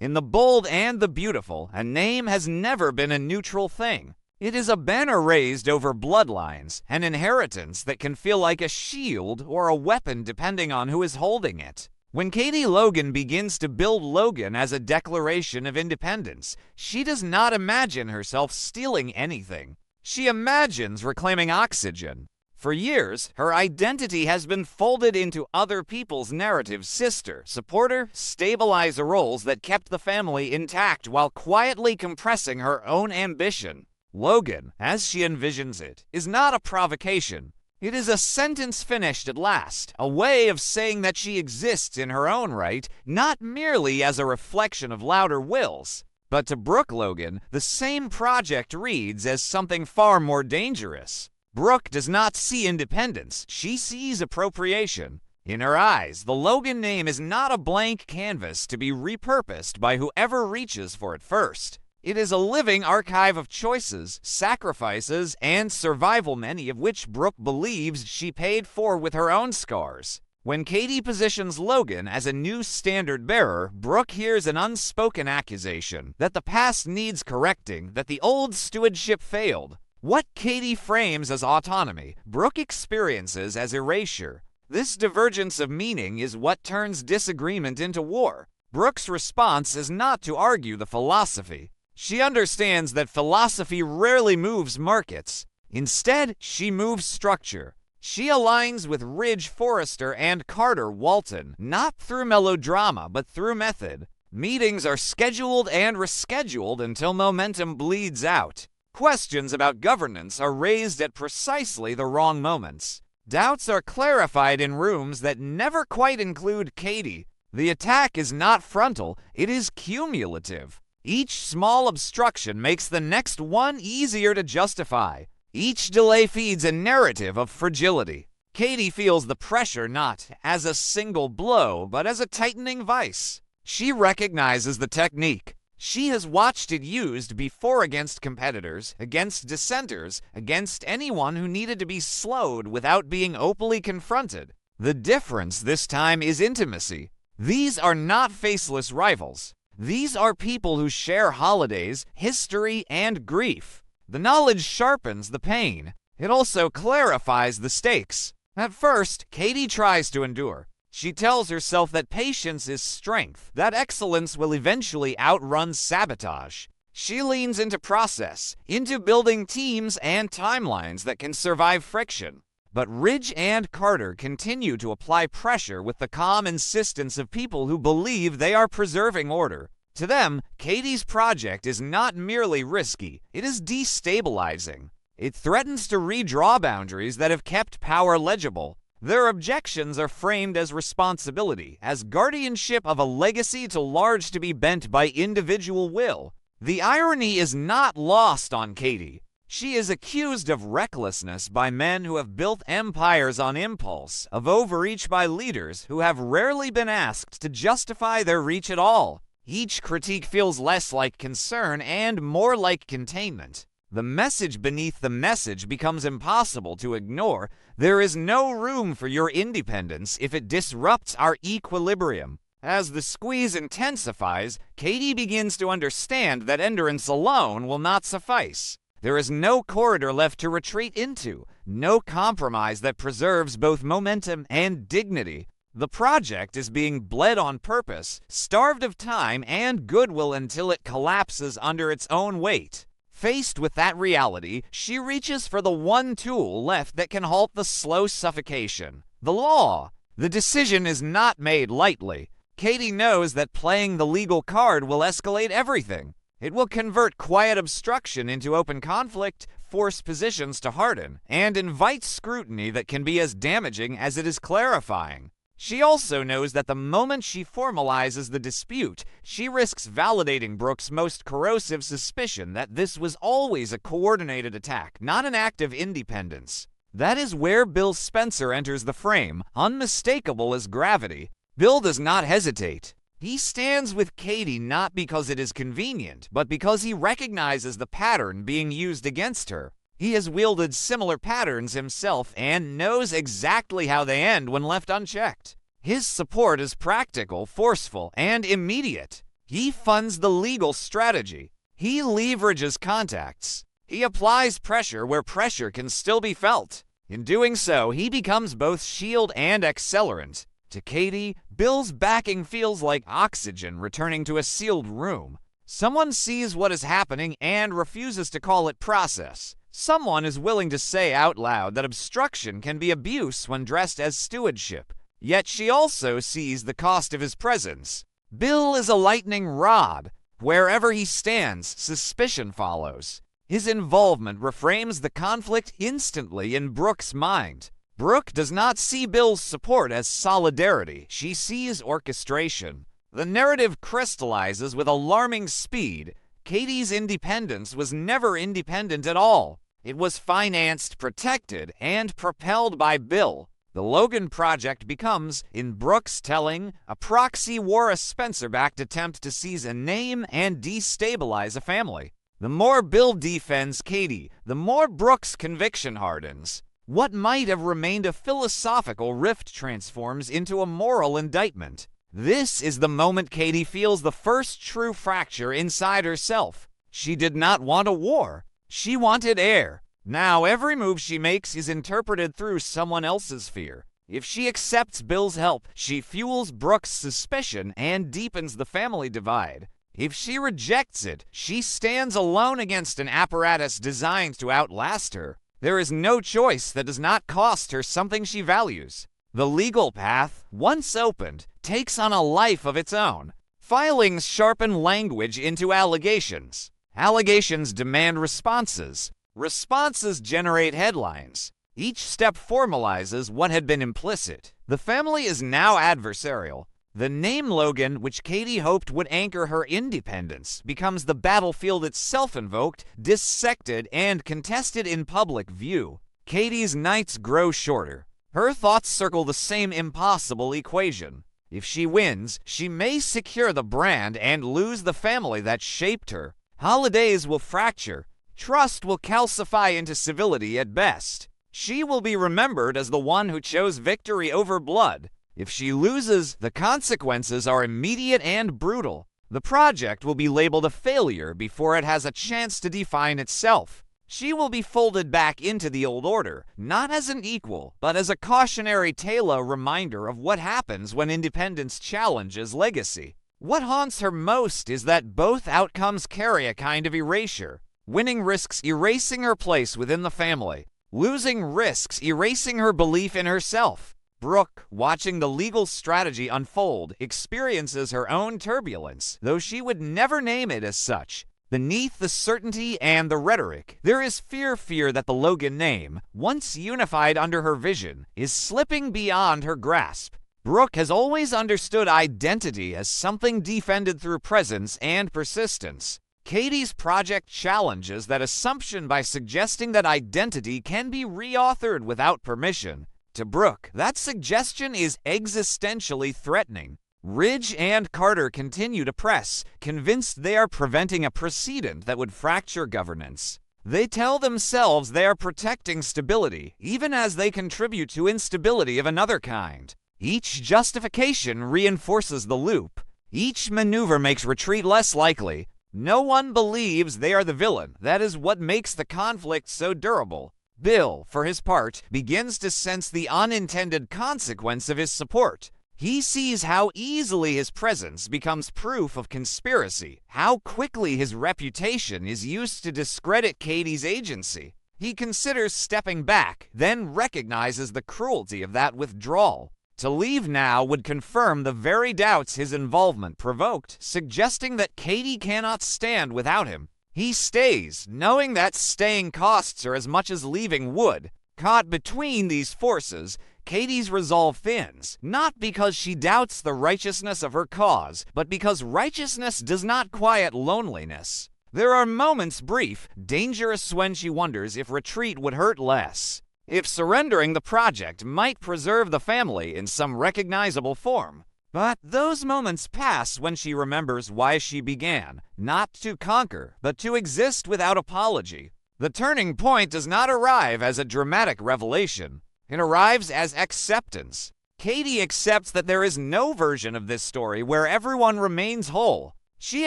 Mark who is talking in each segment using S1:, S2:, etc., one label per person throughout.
S1: In the bold and the beautiful, a name has never been a neutral thing. It is a banner raised over bloodlines, an inheritance that can feel like a shield or a weapon depending on who is holding it. When Katie Logan begins to build Logan as a declaration of independence, she does not imagine herself stealing anything. She imagines reclaiming oxygen. For years, her identity has been folded into other people's narrative: sister, supporter, stabilizer roles that kept the family intact while quietly compressing her own ambition. Logan, as she envisions it, is not a provocation. It is a sentence finished at last, a way of saying that she exists in her own right, not merely as a reflection of louder wills. But to Brooke Logan, the same project reads as something far more dangerous. Brooke does not see independence, she sees appropriation. In her eyes, the Logan name is not a blank canvas to be repurposed by whoever reaches for it first. It is a living archive of choices, sacrifices, and survival, many of which Brooke believes she paid for with her own scars. When Katie positions Logan as a new standard bearer, Brooke hears an unspoken accusation that the past needs correcting, that the old stewardship failed. What Katie frames as autonomy, Brooke experiences as erasure. This divergence of meaning is what turns disagreement into war. Brooke's response is not to argue the philosophy. She understands that philosophy rarely moves markets. Instead, she moves structure. She aligns with Ridge Forrester and Carter Walton, not through melodrama, but through method. Meetings are scheduled and rescheduled until momentum bleeds out. Questions about governance are raised at precisely the wrong moments. Doubts are clarified in rooms that never quite include Katie. The attack is not frontal, it is cumulative. Each small obstruction makes the next one easier to justify. Each delay feeds a narrative of fragility. Katie feels the pressure not as a single blow, but as a tightening vice. She recognizes the technique. She has watched it used before against competitors, against dissenters, against anyone who needed to be slowed without being openly confronted. The difference this time is intimacy. These are not faceless rivals. These are people who share holidays, history, and grief. The knowledge sharpens the pain. It also clarifies the stakes. At first, Katie tries to endure. She tells herself that patience is strength, that excellence will eventually outrun sabotage. She leans into process, into building teams and timelines that can survive friction. But Ridge and Carter continue to apply pressure with the calm insistence of people who believe they are preserving order. To them, Katie's project is not merely risky, it is destabilizing. It threatens to redraw boundaries that have kept power legible. Their objections are framed as responsibility, as guardianship of a legacy too large to be bent by individual will. The irony is not lost on Katie. She is accused of recklessness by men who have built empires on impulse, of overreach by leaders who have rarely been asked to justify their reach at all. Each critique feels less like concern and more like containment. The message beneath the message becomes impossible to ignore. There is no room for your independence if it disrupts our equilibrium. As the squeeze intensifies, Katie begins to understand that endurance alone will not suffice. There is no corridor left to retreat into, no compromise that preserves both momentum and dignity. The project is being bled on purpose, starved of time and goodwill until it collapses under its own weight. Faced with that reality, she reaches for the one tool left that can halt the slow suffocation: the law. The decision is not made lightly. Katie knows that playing the legal card will escalate everything. It will convert quiet obstruction into open conflict, force positions to harden, and invite scrutiny that can be as damaging as it is clarifying. She also knows that the moment she formalizes the dispute, she risks validating Brooke's most corrosive suspicion that this was always a coordinated attack, not an act of independence. That is where Bill Spencer enters the frame, unmistakable as gravity. Bill does not hesitate. He stands with Katie not because it is convenient, but because he recognizes the pattern being used against her. He has wielded similar patterns himself and knows exactly how they end when left unchecked. His support is practical, forceful, and immediate. He funds the legal strategy. He leverages contacts. He applies pressure where pressure can still be felt. In doing so, he becomes both shield and accelerant. To Katie, Bill's backing feels like oxygen returning to a sealed room. Someone sees what is happening and refuses to call it process. Someone is willing to say out loud that obstruction can be abuse when dressed as stewardship. Yet she also sees the cost of his presence. Bill is a lightning rod. Wherever he stands, suspicion follows. His involvement reframes the conflict instantly in Brooke's mind. Brooke does not see Bill's support as solidarity. She sees orchestration. The narrative crystallizes with alarming speed. Katie's independence was never independent at all. It was financed, protected, and propelled by Bill. The Logan project becomes, in Brooke's telling, a proxy war, a Spencer-backed attempt to seize a name and destabilize a family. The more Bill defends Katie, the more Brooke's conviction hardens. What might have remained a philosophical rift transforms into a moral indictment. This is the moment Katie feels the first true fracture inside herself. She did not want a war. She wanted air. Now every move she makes is interpreted through someone else's fear. If she accepts Bill's help, she fuels Brooke's suspicion and deepens the family divide. If she rejects it, she stands alone against an apparatus designed to outlast her. There is no choice that does not cost her something she values. The legal path, once opened, takes on a life of its own. Filings sharpen language into allegations. Allegations demand responses. Responses generate headlines. Each step formalizes what had been implicit. The family is now adversarial. The name Logan, which Katie hoped would anchor her independence, becomes the battlefield itself, invoked, dissected, and contested in public view. Katie's nights grow shorter. Her thoughts circle the same impossible equation. If she wins, she may secure the brand and lose the family that shaped her. Holidays will fracture. Trust will calcify into civility at best. She will be remembered as the one who chose victory over blood. If she loses, the consequences are immediate and brutal. The project will be labeled a failure before it has a chance to define itself. She will be folded back into the old order, not as an equal, but as a cautionary tale, a reminder of what happens when independence challenges legacy. What haunts her most is that both outcomes carry a kind of erasure. Winning risks erasing her place within the family. Losing risks erasing her belief in herself. Brooke, watching the legal strategy unfold, experiences her own turbulence, though she would never name it as such. Beneath the certainty and the rhetoric, there is fear that the Logan name, once unified under her vision, is slipping beyond her grasp. Brooke has always understood identity as something defended through presence and persistence. Katie's project challenges that assumption by suggesting that identity can be reauthored without permission. To Brooke, that suggestion is existentially threatening. Ridge and Carter continue to press, convinced they are preventing a precedent that would fracture governance. They tell themselves they are protecting stability, even as they contribute to instability of another kind. Each justification reinforces the loop. Each maneuver makes retreat less likely. No one believes they are the villain. That is what makes the conflict so durable. Bill, for his part, begins to sense the unintended consequence of his support. He sees how easily his presence becomes proof of conspiracy, how quickly his reputation is used to discredit Katie's agency. He considers stepping back, then recognizes the cruelty of that withdrawal. To leave now would confirm the very doubts his involvement provoked, suggesting that Katie cannot stand without him. He stays, knowing that staying costs her as much as leaving would. Caught between these forces, Katie's resolve thins, not because she doubts the righteousness of her cause, but because righteousness does not quiet loneliness. There are moments brief, dangerous, when she wonders if retreat would hurt less. If surrendering the project might preserve the family in some recognizable form. But those moments pass when she remembers why she began, not to conquer, but to exist without apology. The turning point does not arrive as a dramatic revelation. It arrives as acceptance. Katie accepts that there is no version of this story where everyone remains whole. She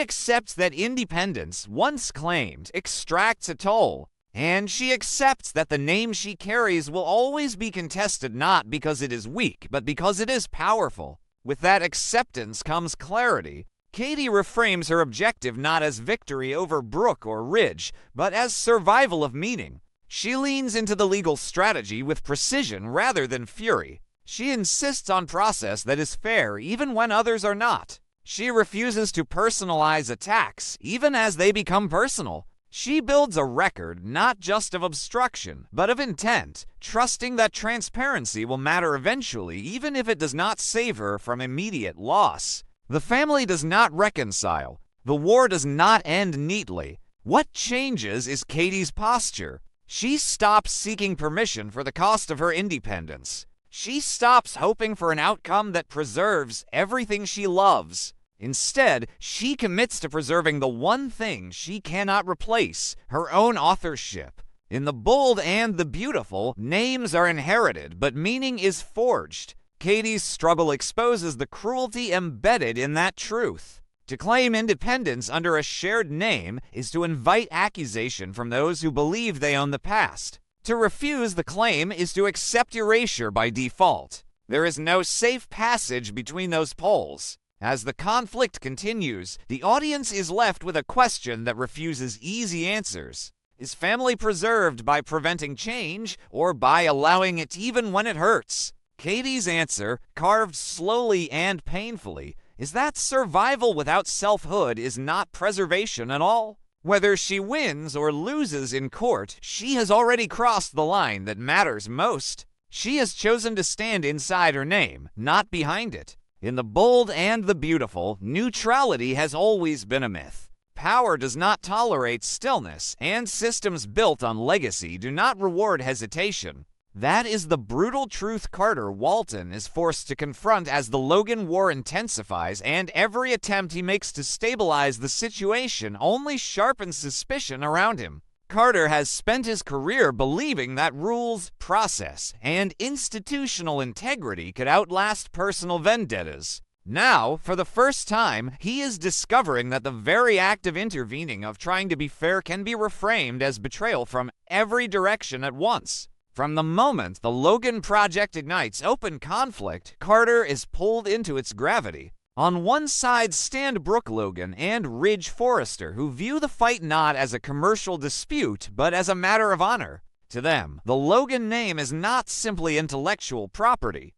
S1: accepts that independence, once claimed, extracts a toll. And she accepts that the name she carries will always be contested not because it is weak, but because it is powerful. With that acceptance comes clarity. Katie reframes her objective not as victory over Brooke or Ridge, but as survival of meaning. She leans into the legal strategy with precision rather than fury. She insists on process that is fair even when others are not. She refuses to personalize attacks, even as they become personal. She builds a record not just of obstruction, but of intent, trusting that transparency will matter eventually, even if it does not save her from immediate loss. The family does not reconcile. The war does not end neatly. What changes is Katie's posture. She stops seeking permission for the cost of her independence. She stops hoping for an outcome that preserves everything she loves. Instead, she commits to preserving the one thing she cannot replace, her own authorship. In The Bold and the Beautiful, names are inherited, but meaning is forged. Katie's struggle exposes the cruelty embedded in that truth. To claim independence under a shared name is to invite accusation from those who believe they own the past. To refuse the claim is to accept erasure by default. There is no safe passage between those poles. As the conflict continues, the audience is left with a question that refuses easy answers. Is family preserved by preventing change or by allowing it even when it hurts? Katie's answer, carved slowly and painfully, is that survival without selfhood is not preservation at all. Whether she wins or loses in court, she has already crossed the line that matters most. She has chosen to stand inside her name, not behind it. In The Bold and the Beautiful, neutrality has always been a myth. Power does not tolerate stillness, and systems built on legacy do not reward hesitation. That is the brutal truth Carter Walton is forced to confront as the Logan War intensifies, and every attempt he makes to stabilize the situation only sharpens suspicion around him. Carter has spent his career believing that rules, process, and institutional integrity could outlast personal vendettas. Now, for the first time, he is discovering that the very act of intervening, of trying to be fair, can be reframed as betrayal from every direction at once. From the moment the Logan Project ignites open conflict, Carter is pulled into its gravity. On one side stand Brooke Logan and Ridge Forrester, who view the fight not as a commercial dispute, but as a matter of honor. To them, the Logan name is not simply intellectual property.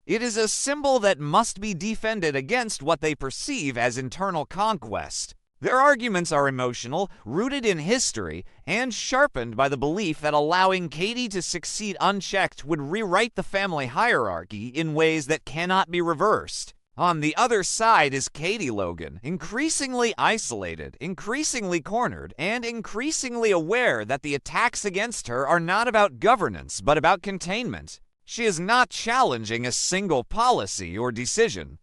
S1: It is a symbol that must be defended against what they perceive as internal conquest. Their arguments are emotional, rooted in history, and sharpened by the belief that allowing Katie to succeed unchecked would rewrite the family hierarchy in ways that cannot be reversed. On the other side is Katie Logan, increasingly isolated, increasingly cornered, and increasingly aware that the attacks against her are not about governance, but about containment. She is not challenging a single policy or decision.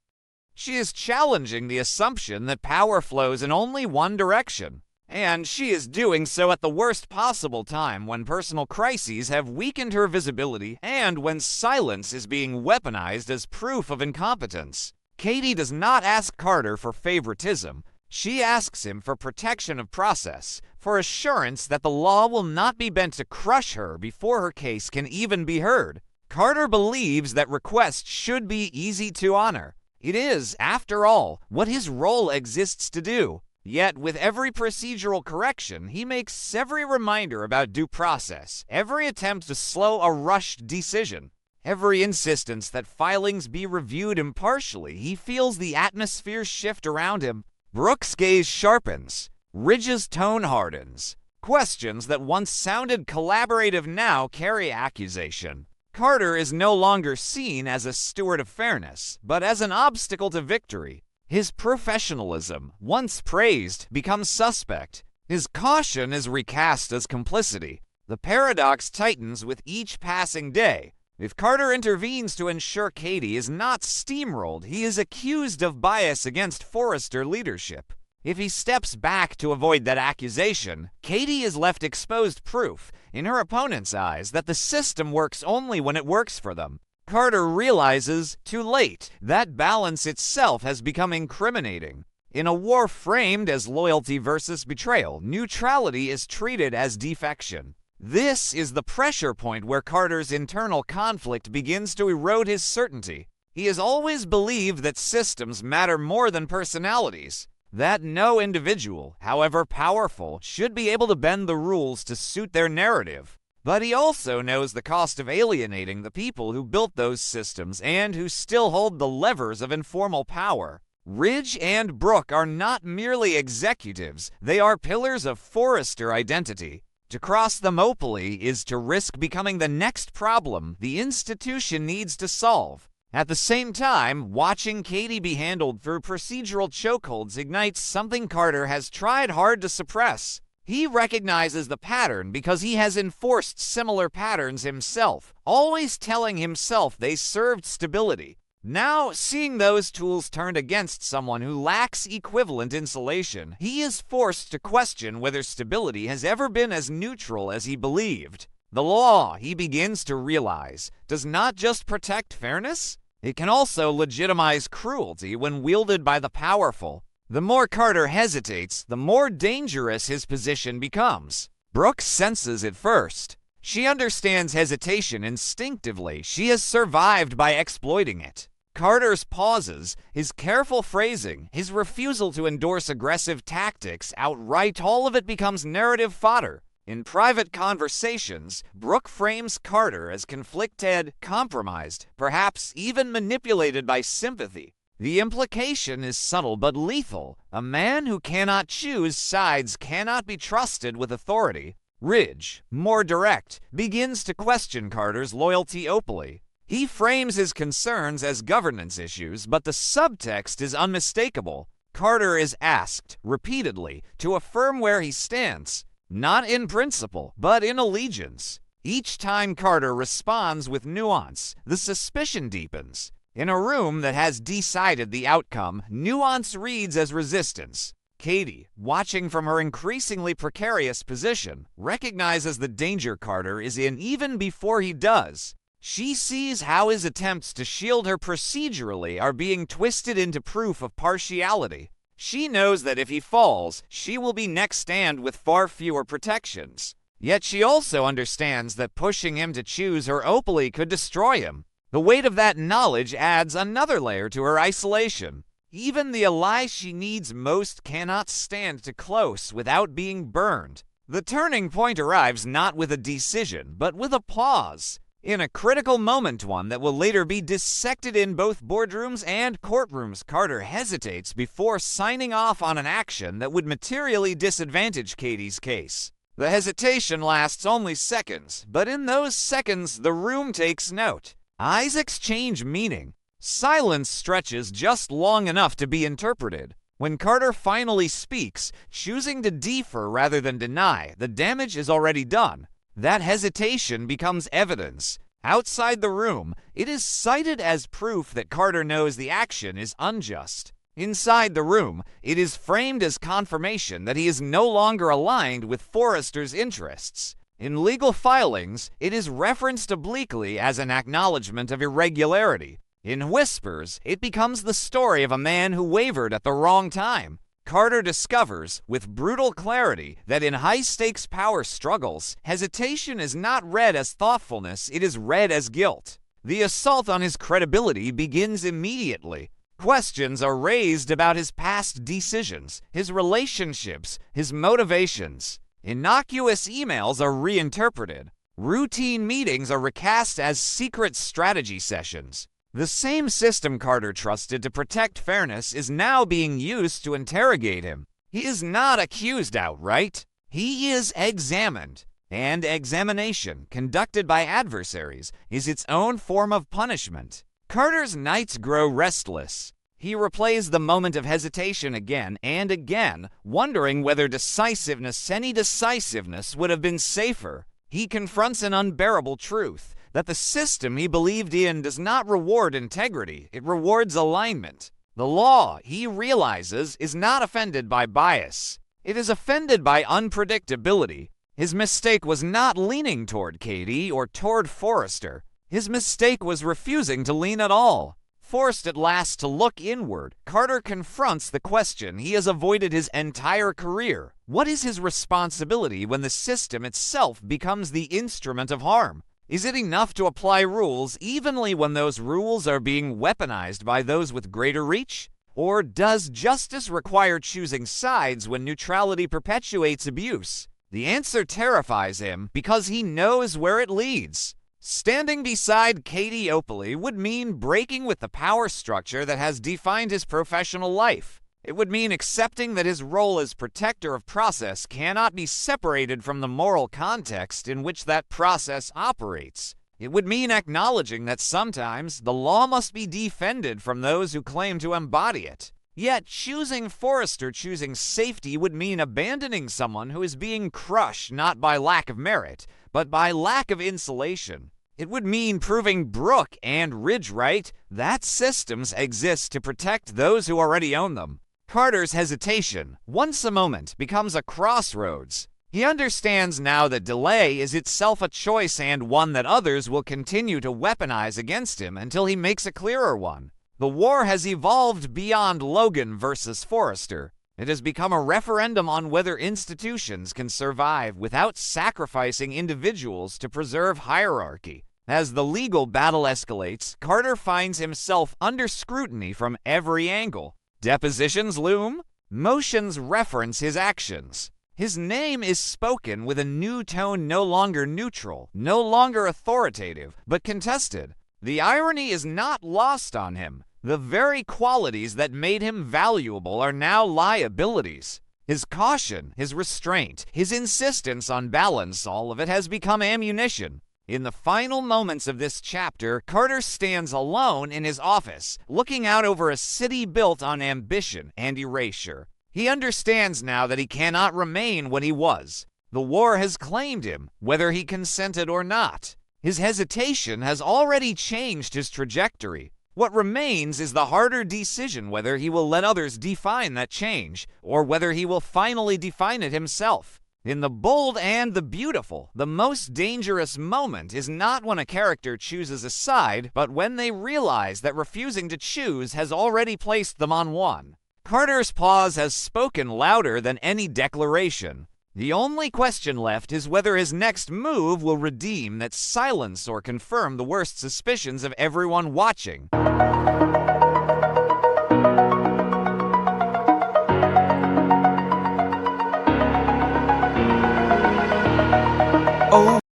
S1: She is challenging the assumption that power flows in only one direction. And she is doing so at the worst possible time, when personal crises have weakened her visibility and when silence is being weaponized as proof of incompetence. Katie does not ask Carter for favoritism. She asks him for protection of process, for assurance that the law will not be bent to crush her before her case can even be heard. Carter believes that requests should be easy to honor. It is, after all, what his role exists to do. Yet, with every procedural correction, he makes every reminder about due process, every attempt to slow a rushed decision. Every insistence that filings be reviewed impartially, he feels the atmosphere shift around him. Brooke's gaze sharpens. Ridge's tone hardens. Questions that once sounded collaborative now carry accusation. Carter is no longer seen as a steward of fairness, but as an obstacle to victory. His professionalism, once praised, becomes suspect. His caution is recast as complicity. The paradox tightens with each passing day. If Carter intervenes to ensure Katie is not steamrolled, he is accused of bias against Forrester leadership. If he steps back to avoid that accusation, Katie is left exposed proof, in her opponent's eyes, that the system works only when it works for them. Carter realizes, too late, that balance itself has become incriminating. In a war framed as loyalty versus betrayal, neutrality is treated as defection. This is the pressure point where Carter's internal conflict begins to erode his certainty. He has always believed that systems matter more than personalities, that no individual, however powerful, should be able to bend the rules to suit their narrative. But he also knows the cost of alienating the people who built those systems and who still hold the levers of informal power. Ridge and Brooke are not merely executives, they are pillars of Forrester identity. To cross them openly is to risk becoming the next problem the institution needs to solve. At the same time, watching Katie be handled through procedural chokeholds ignites something Carter has tried hard to suppress. He recognizes the pattern because he has enforced similar patterns himself, always telling himself they served stability. Now, seeing those tools turned against someone who lacks equivalent insulation, he is forced to question whether stability has ever been as neutral as he believed. The law, he begins to realize, does not just protect fairness, it can also legitimize cruelty when wielded by the powerful. The more Carter hesitates, the more dangerous his position becomes. Brooke senses it first. She understands hesitation instinctively. She has survived by exploiting it. Carter's pauses, his careful phrasing, his refusal to endorse aggressive tactics outright, all of it becomes narrative fodder. In private conversations, Brooke frames Carter as conflicted, compromised, perhaps even manipulated by sympathy. The implication is subtle but lethal. A man who cannot choose sides cannot be trusted with authority. Ridge, more direct, begins to question Carter's loyalty openly. He frames his concerns as governance issues, but the subtext is unmistakable. Carter is asked, repeatedly, to affirm where he stands, not in principle, but in allegiance. Each time Carter responds with nuance, the suspicion deepens. In a room that has decided the outcome, nuance reads as resistance. Katie, watching from her increasingly precarious position, recognizes the danger Carter is in even before he does. She sees how his attempts to shield her procedurally are being twisted into proof of partiality. She knows that if he falls, she will be next stand with far fewer protections. Yet she also understands that pushing him to choose her openly could destroy him. The weight of that knowledge adds another layer to her isolation. Even the ally she needs most cannot stand too close without being burned. The turning point arrives not with a decision, but with a pause. In a critical moment, one that will later be dissected in both boardrooms and courtrooms, Carter hesitates before signing off on an action that would materially disadvantage Katie's case. The hesitation lasts only seconds, but in those seconds, the room takes note. Eyes exchange meaning. Silence stretches just long enough to be interpreted. When Carter finally speaks, choosing to defer rather than deny, the damage is already done. That hesitation becomes evidence. Outside the room, it is cited as proof that Carter knows the action is unjust. Inside the room, it is framed as confirmation that he is no longer aligned with Forrester's interests. In legal filings, it is referenced obliquely as an acknowledgement of irregularity. In whispers, it becomes the story of a man who wavered at the wrong time. Carter discovers, with brutal clarity, that in high-stakes power struggles, hesitation is not read as thoughtfulness, it is read as guilt. The assault on his credibility begins immediately. Questions are raised about his past decisions, his relationships, his motivations. Innocuous emails are reinterpreted. Routine meetings are recast as secret strategy sessions. The same system Carter trusted to protect fairness is now being used to interrogate him. He is not accused outright. He is examined. And examination, conducted by adversaries, is its own form of punishment. Carter's nights grow restless. He replays the moment of hesitation again and again, wondering whether any decisiveness would have been safer. He confronts an unbearable truth, that the system he believed in does not reward integrity, it rewards alignment. The law, he realizes, is not offended by bias. It is offended by unpredictability. His mistake was not leaning toward Katie or toward Forrester. His mistake was refusing to lean at all. Forced at last to look inward, Carter confronts the question he has avoided his entire career. What is his responsibility when the system itself becomes the instrument of harm? Is it enough to apply rules evenly when those rules are being weaponized by those with greater reach? Or does justice require choosing sides when neutrality perpetuates abuse? The answer terrifies him because he knows where it leads. Standing beside Katie Opally would mean breaking with the power structure that has defined his professional life. It would mean accepting that his role as protector of process cannot be separated from the moral context in which that process operates. It would mean acknowledging that sometimes the law must be defended from those who claim to embody it. Yet choosing safety would mean abandoning someone who is being crushed not by lack of merit, but by lack of insulation. It would mean proving Brooke and Ridge right that systems exist to protect those who already own them. Carter's hesitation, once a moment, becomes a crossroads. He understands now that delay is itself a choice and one that others will continue to weaponize against him until he makes a clearer one. The war has evolved beyond Logan versus Forrester. It has become a referendum on whether institutions can survive without sacrificing individuals to preserve hierarchy. As the legal battle escalates, Carter finds himself under scrutiny from every angle. Depositions loom. Motions reference his actions. His name is spoken with a new tone, no longer neutral, no longer authoritative, but contested. The irony is not lost on him. The very qualities that made him valuable are now liabilities. His caution, his restraint, his insistence on balance, all of it has become ammunition. In the final moments of this chapter, Carter stands alone in his office, looking out over a city built on ambition and erasure. He understands now that he cannot remain what he was. The war has claimed him, whether he consented or not. His hesitation has already changed his trajectory. What remains is the harder decision whether he will let others define that change, or whether he will finally define it himself. In The Bold and the Beautiful, the most dangerous moment is not when a character chooses a side, but when they realize that refusing to choose has already placed them on one. Carter's pause has spoken louder than any declaration. The only question left is whether his next move will redeem that silence or confirm the worst suspicions of everyone watching.